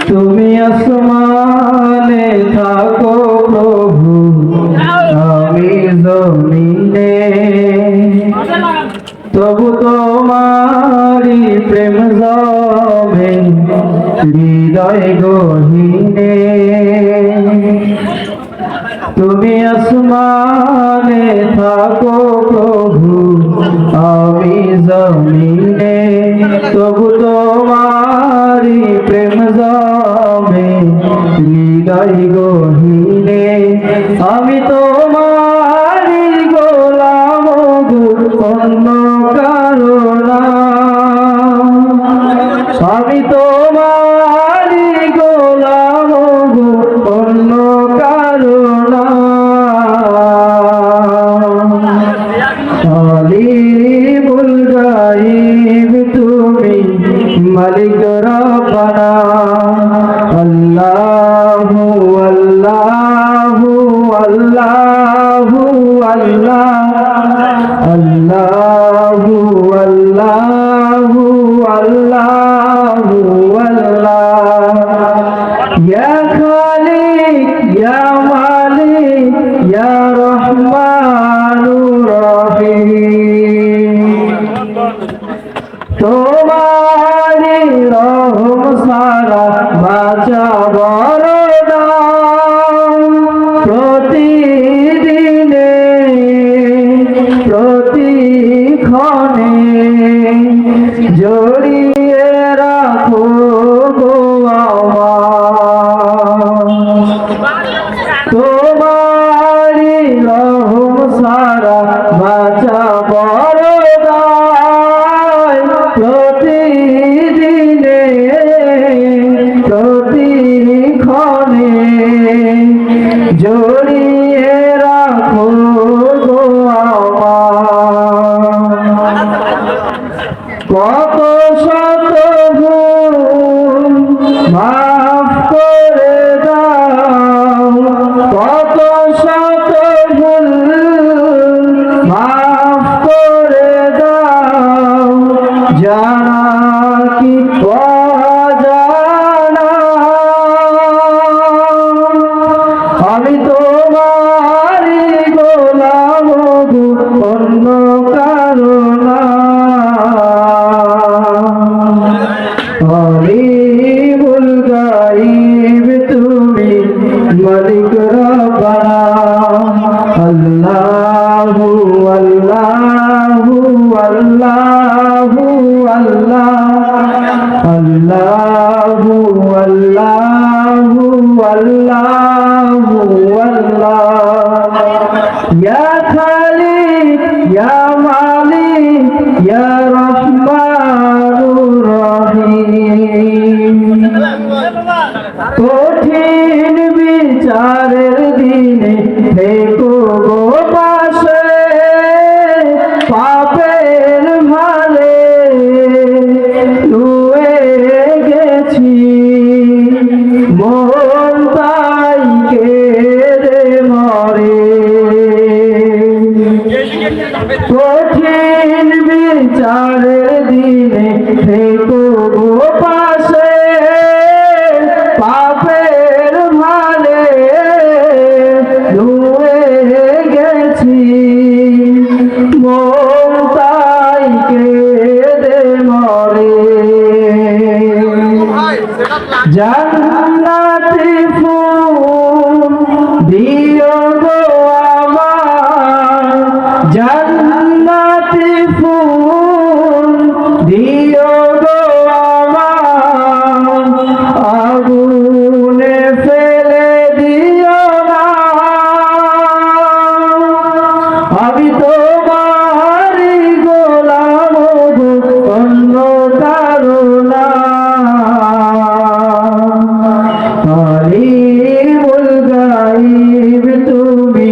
তুমি আসমানে থাকো প্রভু, আমি জমিনে, তবু তোমারি প্রেম জমে হৃদয় গহীনে। তুমি আসমানে থাকো প্রভু, আমি জমিনে, তবু তোমারি প্রেম জমে হৃদয় গহীনে। আমি তোমারি গোলাম গো, অন্য কারো না। আমি তোমারি গোলাম গো, অন্য কারো না। আলিমুল গায়ব তুমি, মালিক রব্বানা। আল্লাহু আল্লাহু আল্লাহু আল্লাহ, আল্লাহু আল্লাহু আল্লাহু আল্লাহ। ইয়া খালিক ইয়া মালিক ইয়া রহমানুর রহিম, তোমারি রহম সারা বাঁচা বড় না। প্রতিদিনে প্রতিক্ষণে জড়িয়ে রাখো গো আমার। তোমারি রহম সারা বাঁচা বড় দায়। প্রতিদিনে প্রতিক্ষণে জড়িয়ে রাখো গো আমার। কত শত ভুল মাফ করে দাও, কত শত ভুল মাফ করে দাও, জানা কি অজানা। আমি তোমারি গোলাম গো, অন্য কারো না। আলিমুল গায়ব তুমি, মালিক রব্বানা। আল্লাহু আল্লাহু আল্লাহু আল্লাহ, আল্লাহু আল্লাহু আল্লাহু আল্লাহ। ইয়া খালিক ইয়া মালিক ইয়া রহমানুর রহিম। কঠিন বিচারের দিনে থেকো গো পাশে, পাপের ভালে রুয়ে গেছি, মন তাই কেঁদে মরে। কঠিন বিচারের দিনে থেকো গো পাশে, পাপের ভালে রুয়ে গেছি, মন তাই কেঁদে মরে। জান্নাতি ফুল দিও গো আমার, জান্নাতি ফুল দিও গো আমার, আগুনে ফেলে দিও না। আমি তোমারি গোলাম গো, অন্য কারো না। আলিমুল গায়ব তুমি,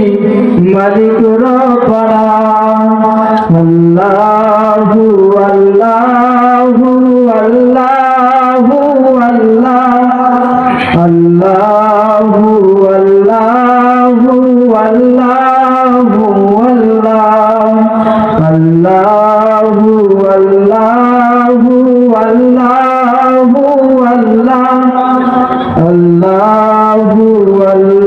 আল্লাহু আল্লাহ।